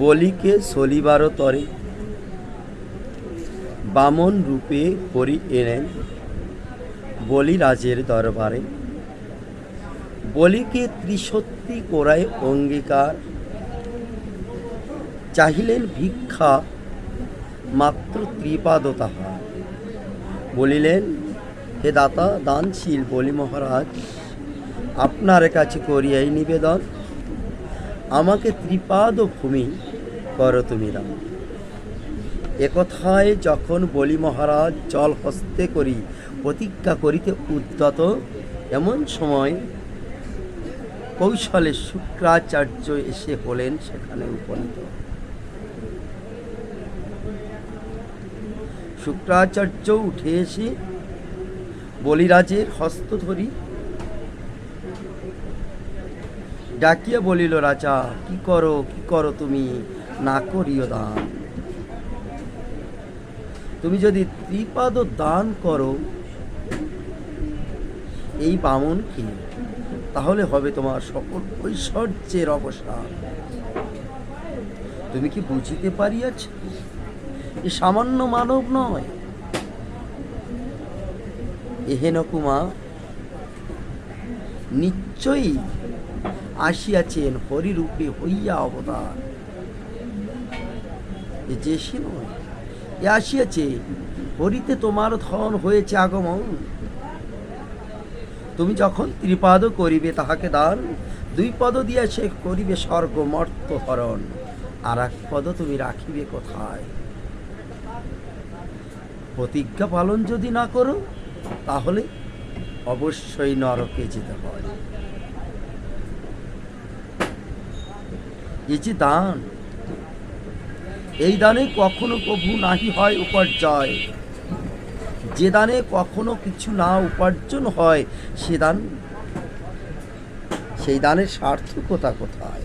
বলিকে সলিবার তরে বামন রূপে হরি এলেন বলিরাজের দরবারে। বলিকে ত্রিসত্যি করায় অঙ্গীকার, চাহিলেন ভিক্ষা মাত্র ত্রিপাদ তাহার। বলিলেন, হে দাতা দানশীল বলি মহারাজ, আপনার কাছে করিয়াই নিবেদন, আমাকে ত্রিপাদ ভূমি করো তুমি দান। একথায় যখন বলি মহারাজ জল হস্তে করি প্রতিজ্ঞা করিতে উদ্যত, এমন সময় কৌশলে শুক্রাচার্য এসে হলেন সেখানে উপনীত। শুক্রাচার্য উঠে এসে বলিরাজের হস্ত ধরি ডাকিয়া বলিল, রাজা কি করো তুমি, না করিও দান। তুমি যদি ত্রিপাদ দান করো এই বামনকে, তাহলে হবে তোমার সকল ঐশ্বর্যের অবসান। তুমি কি বুঝিতে পারিয়াছ এ সামান্য মানব নয়, এহেন কুমার নিশ্চয়ই আসিয়াছেন হরিরূপে হইয়া অবতার। এ যে সে নয়, এ আসিয়াছে হরিতে তোমার ধন হয়েছে আগমন। তুমি যখন ত্রিপাদ করিবে তাহাকে দান, দুই পদ দিয়া সে করিবে স্বর্গ মর্ত হরণ, আর এক পদ তুমি রাখিবে কোথায়? প্রতিজ্ঞা পালন যদি না করো তাহলে অবশ্যই নরকে যেতে হয়। এই যে দান, এই দানে কখনো প্রভু নাহি হয় উপার্জয়। যে দানে কখনো কিছু না উপার্জন হয় সেই দানের সার্থকতা কোথায়?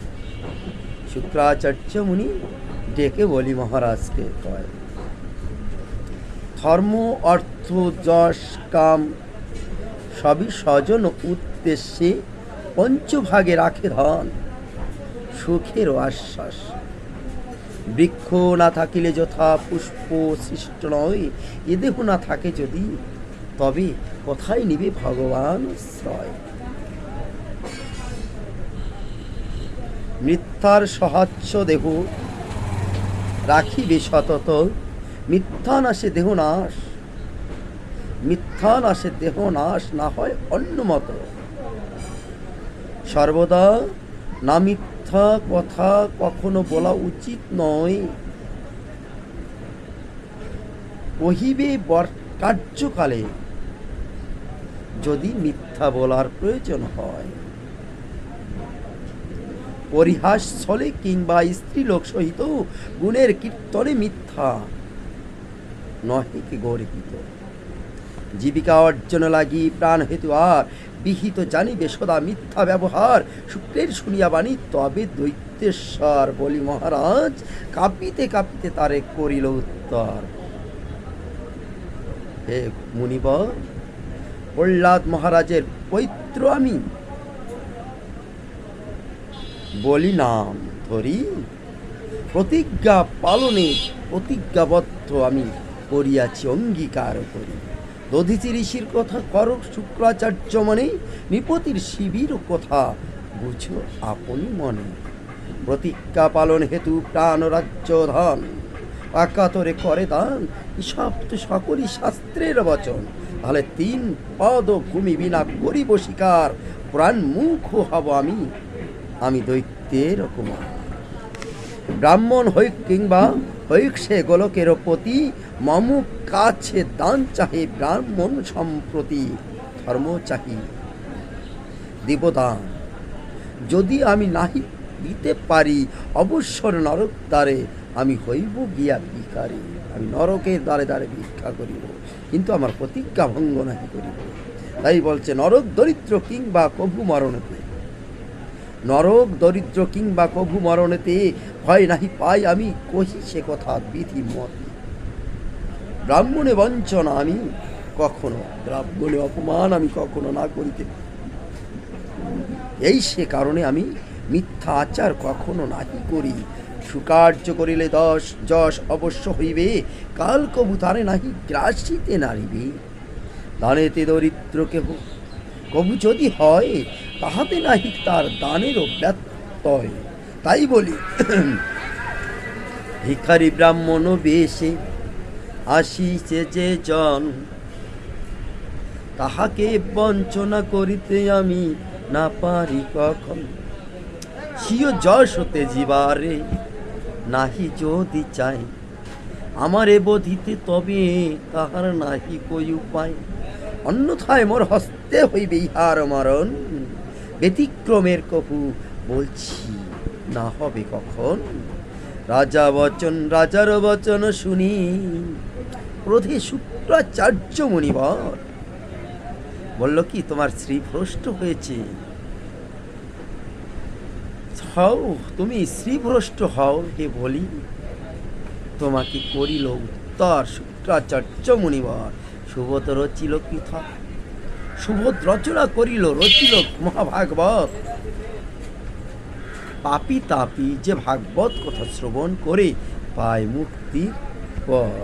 শুক্রাচার্য মুনি ডেকে বলি মহারাজকে কয়, ধর্ম অর্থ যশ কাম সবই স্বজন উদ্দেশ্যে পঞ্চভাগে রাখে ধন, সুখের আশ্বাস। বৃক্ষ না থাকিলে যথা পুষ্প সৃষ্ট নয়, এ দেহ না থাকে যদি, তবে কোথায় নিবে ভগবান আশ্রয়? মিথ্যার সহাচ্য দেহ রাখিবে সতত, মিথ্যা নাশে দেহ নাশ, মিথ্যা নাশে দেহ নাশ না হয় অন্য মত। সর্বদা না মিথ্যা কথা কখনো বলা উচিত নয়, কহিবে কার্যকালে যদি মিথ্যা বলার প্রয়োজন হয়। পরিহাস ছলে কিংবা স্ত্রীলোক সহিত গুণের কীর্তনে মিথ্যা নহে কি গর্বিত। জীবিকা অর্জন লাগি প্রাণ হেতু আর বিহিত জানিবে সদা মিথ্যা ব্যবহার। শুক্রের শুনিয়া বাণী তবে দৈত্যেশ্বর বলি মহারাজ কাঁপিতে কাঁপিতে তারে করিল উত্তর। হে মুনিবর, প্রহ্লাদ মহারাজের পৈত্র আমি, বলি নাম ধরি প্রতিজ্ঞা পালনে প্রতিজ্ঞাবদ্ধ আমি করিয়াছি অঙ্গীকার করি। দধিচি ঋষির কথা করো শুক্রাচার্য মনে, নৃপতির শিবির কথা বুঝো আপনি মনে। প্রতিজ্ঞা পালন হেতু প্রাণ রাজ্য ধন একাতরে করে দান, এসব তো সকলই শাস্ত্রের বচন। তাহলে তিন পদ ভূমি বিনা করিব শিকার, প্রাণ মুখ হব আমি দৈত্যের কুমার। ব্রাহ্মণ হইক কিংবা হইক সে গোলকের পতি, মম কাছে দান চাহে ব্রাহ্মণ সম্প্রতি। ধর্ম চাহি দেবদান, যদি আমি নাহি দিতে পারি অবসর নরক দ্বারে আমি হইব গিয়া ভিখারি। আমি নরকের দ্বারে দ্বারে ভিক্ষা করিব, কিন্তু আমার প্রতিজ্ঞা ভঙ্গ নাহি করিব। তাই বলছে নরক দরিদ্র কিংবা কভু মরণেতে, নরক দরিদ্র কিংবা কভু মরণেতে ভয় নাহি পাই আমি, কহি সে কথা বিধি মত। ব্রাহ্মণে বঞ্চনা আমি কখনো, ব্রাহ্মণে অপমান আমি কখনো না করিতে, এই সে কারণে আমি মিথ্যা আচার কখনো নাহি করি। সুকার্য করিলে যশ অবশ্য হইবে, কাল কবু তারে নাহি গ্রাসিতে নারিবে। দানেতে দরিদ্র কেহ কবু যদি হয়, তাহাতে নাহি তার দানেরও ব্যত্যয়। তাই বলি ভিখারি ব্রাহ্মণ বেশে আসিছে যে জন, তাহাকে বঞ্চনা করিতে আমি না পারি কখন। স্বীয় যশ হতে জীবারে নাহি যদি চাই, আমারে বোধিতে তবে তাহার নাহি কই উপায়। অন্যথায় মোর হস্তে হইবে ইহার মরণ, ব্যতিক্রমের কভু বলছি না হবে কখন। রাজার বচন শুনি ক্রোধে শুক্রাচার্য মুনিবর বলল কি, তোমার শ্রীভ্রষ্ট হয়েছে, হও তুমি শ্রীভ্রষ্ট হও হে বলি। তোমাকে করিল উত্তর শুক্রাচার্য মুনিবর, সুবোধ রচিল পৃথা, সুবোধ রচনা রচিল মহাভাগবত। পাপী তাপী যে ভাগবত কথা শ্রবণ করে পায় মুক্তির পর।